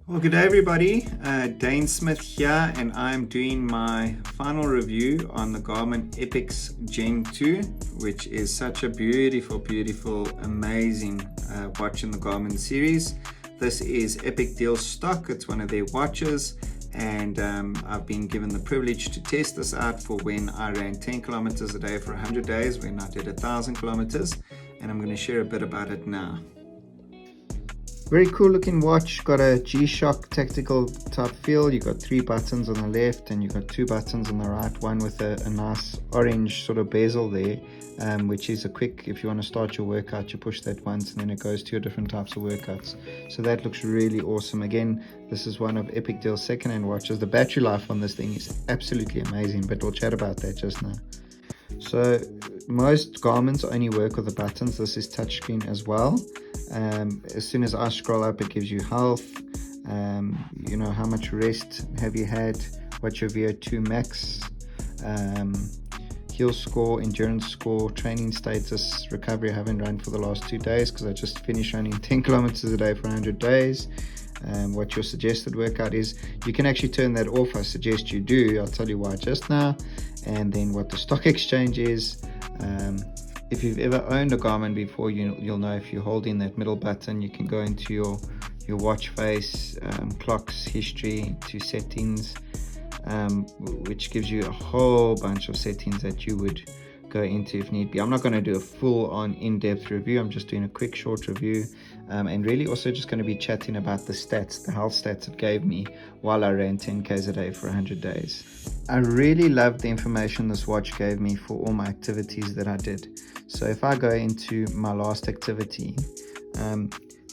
Well, good day everybody. Dane Smith here, and I'm doing my final review on the Garmin Epix Gen 2, which is such a beautiful, amazing watch in the Garmin series. This is Epic Deal stock. It's one of their watches, and I've been given the privilege to test this out for when I ran 10 kilometers a day for 100 days, when I did 1,000 kilometers, and I'm going to share a bit about it now. Very cool looking watch, got a G-Shock tactical type feel. You got 3 buttons on the left and you got 2 buttons on the right, one with a nice orange sort of bezel there, which is a quick, if you want to start your workout, you push that once and then it goes to your different types of workouts. So that looks really awesome. Again, this is one of Epic Deal's second-hand watches. The battery life on this thing is absolutely amazing, but we'll chat about that just now. So most Garmin's only work with the buttons. This is touchscreen as well. As soon as I scroll up, it gives you health, you know, how much rest have you had, what's your VO2 max, heel score, endurance score, training status, recovery. I haven't run for the last 2 days because I just finished running 10 kilometers a day for 100 days. What your suggested workout is. You can actually turn that off. I suggest you do. I'll tell you why just now. And then what the stock exchange is. If you've ever owned a Garmin before, you'll know if you're holding that middle button, you can go into your watch face, clocks, history, to settings, which gives you a whole bunch of settings that you would go into if need be. I'm not going to do a full-on in-depth review. I'm just doing a quick short review, and really also just going to be chatting about the stats, the health stats it gave me while I ran 10Ks a day for 100 days. I really loved the information this watch gave me for all my activities that I did. So if I go into my last activity,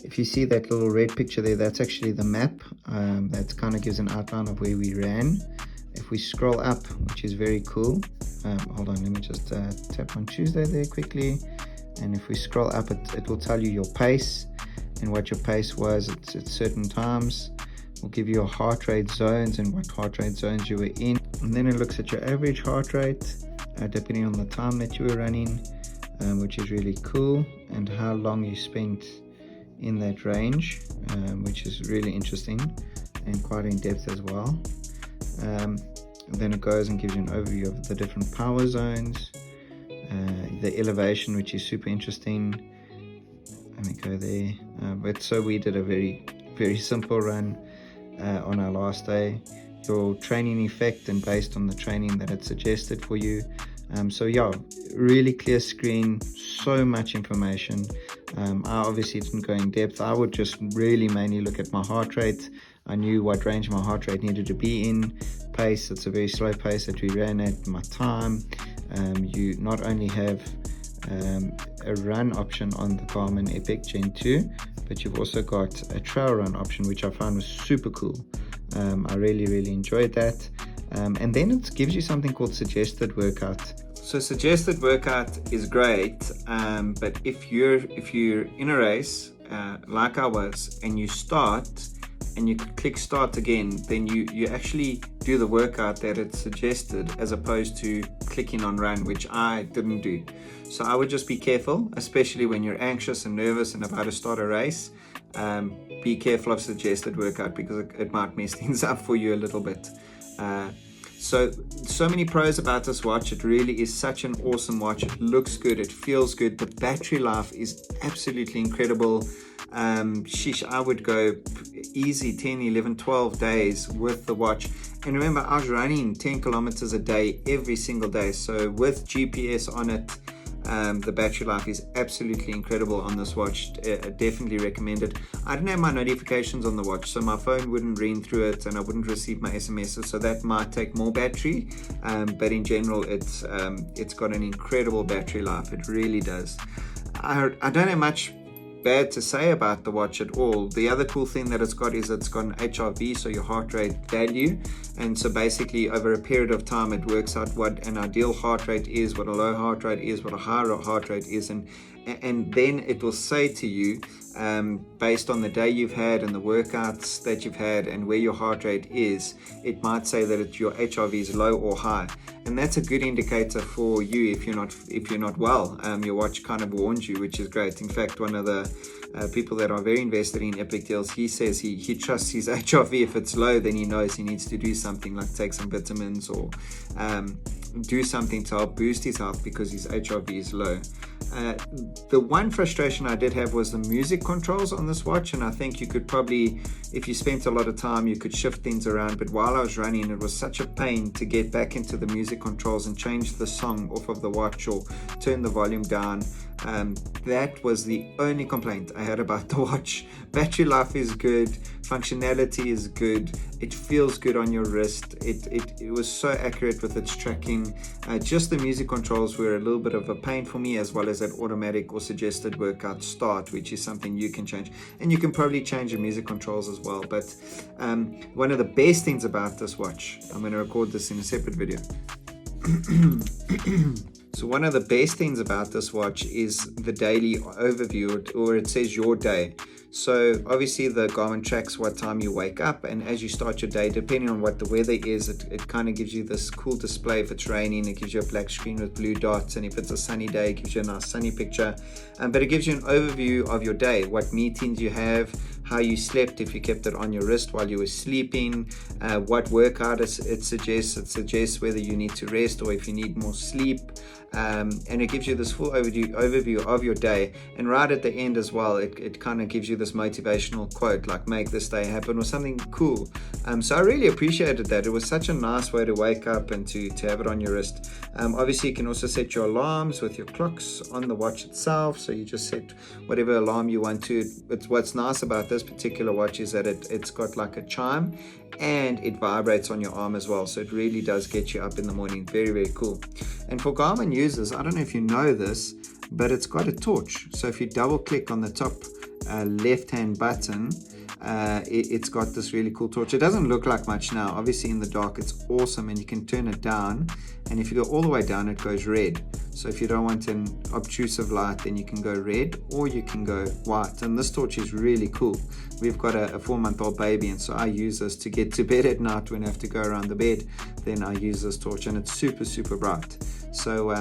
if you see that little red picture there, that's actually the map. That kind of gives an outline of where we ran. If we scroll up, which is very cool, hold on, let me just tap on Tuesday there quickly, and if we scroll up, it will tell you your pace and what your pace was at certain times. It will give you your heart rate zones and what heart rate zones you were in, and then it looks at your average heart rate depending on the time that you were running, which is really cool, and how long you spent in that range, which is really interesting and quite in depth as well. Then it goes and gives you an overview of the different power zones, the elevation, which is super interesting. Let me go there. But so we did a very simple run on our last day. Your training effect, and based on the training that it suggested for you. So yeah, really clear screen, so much information. I obviously didn't go in depth. I would just really mainly look at my heart rate. I knew what range my heart rate needed to be in. Pace, it's a very slow pace that we ran at. My time, you not only have a run option on the Garmin Epix Gen 2, but you've also got a trail run option, which I found was super cool. I really enjoyed that. And then it gives you something called suggested workout. So suggested workout is great, but if you're in a race like I was, and you start and you click start again, then you actually do the workout that it suggested, as opposed to clicking on run, which I didn't do. So I would just be careful, especially when you're anxious and nervous and about to start a race. Be careful of suggested workout, because it might mess things up for you a little bit. So many pros about this watch. It really is such an awesome watch. It looks good, it feels good, the battery life is absolutely incredible. Sheesh, I would go easy 10, 11, 12 days with the watch. And remember, I was running 10 kilometers a day every single day, so with GPS on it, the battery life is absolutely incredible on this watch. Definitely recommend it. I didn't have my notifications on the watch, so my phone wouldn't ring through it and I wouldn't receive my SMSs, so that might take more battery, but in general it's got an incredible battery life. It really does. I don't have much bad to say about the watch at all. The other cool thing that it's got is it's got an HRV, so your heart rate value, and so basically over a period of time it works out what an ideal heart rate is, what a low heart rate is, what a high heart rate is, and then it will say to you based on the day you've had and the workouts that you've had and where your heart rate is, it might say that your HRV is low or high, and that's a good indicator for you if you're not well. Your watch kind of warns you, which is great. In fact, one of the people that are very invested in Epix deals, he says he trusts his HRV. If it's low, then he knows he needs to do something, like take some vitamins or do something to help boost his health because his HRV is low. The one frustration I did have was the music controls on this watch, and I think you could probably, if you spent a lot of time, you could shift things around, but while I was running, it was such a pain to get back into the music controls and change the song off of the watch or turn the volume down. That was the only complaint I had about the watch. Battery life is good, functionality is good, it feels good on your wrist, it was so accurate with its tracking. Just the music controls were a little bit of a pain for me, as well as that automatic or suggested workout start, which is something you can change, and you can probably change the music controls as well. But one of the best things about this watch, I'm going to record this in a separate video. So one of the best things about this watch is the daily overview, or it says your day. So obviously the Garmin tracks what time you wake up, and as you start your day, depending on what the weather is, it kind of gives you this cool display. If it's raining, it gives you a black screen with blue dots, and if it's a sunny day, it gives you a nice sunny picture. But it gives you an overview of your day, what meetings you have, how you slept, if you kept it on your wrist while you were sleeping, what workout it suggests whether you need to rest or if you need more sleep. And it gives you this full overview of your day, and right at the end as well, it kind of gives you this motivational quote like "make this day happen" or something cool. So I really appreciated that. It was such a nice way to wake up and to have it on your wrist. Obviously you can also set your alarms with your clocks on the watch itself, so you just set whatever alarm you want to. What's nice about this particular watch is that it's got like a chime, and it vibrates on your arm as well, so it really does get you up in the morning. Very, very cool. And for Garmin users, I don't know if you know this, but it's got a torch. So if you double click on the top left hand button, it's got this really cool torch. It doesn't look like much now, obviously in the dark it's awesome, and you can turn it down, and if you go all the way down it goes red. So if you don't want an obtrusive light, then you can go red or you can go white, and this torch is really cool. We've got a 4-month-old baby, and so I use this to get to bed at night. When I have to go around the bed, then I use this torch, and it's super, super bright. So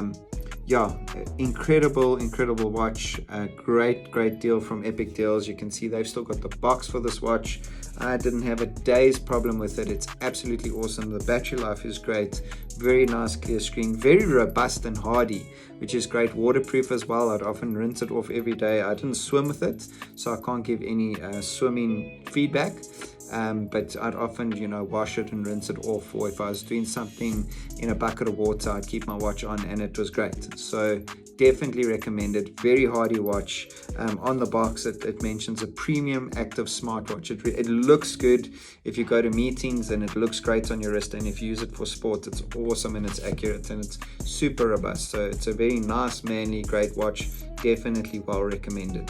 yeah, incredible watch. Great deal from Epix Deals. You can see they've still got the box for this watch. I didn't have a day's problem with it. It's absolutely awesome. The battery life is great. Very nice clear screen, very robust and hardy, which is great. Waterproof as well. I'd often rinse it off every day. I didn't swim with it, so I can't give any swimming feedback. But I'd often, wash it and rinse it off, or if I was doing something in a bucket of water, I'd keep my watch on, and it was great. So definitely recommended. Very hardy watch. On the box it mentions a premium active smartwatch. It looks good if you go to meetings, and it looks great on your wrist, and if you use it for sport, it's awesome and it's accurate and it's super robust. So it's a very nice, manly, great watch. Definitely well recommended.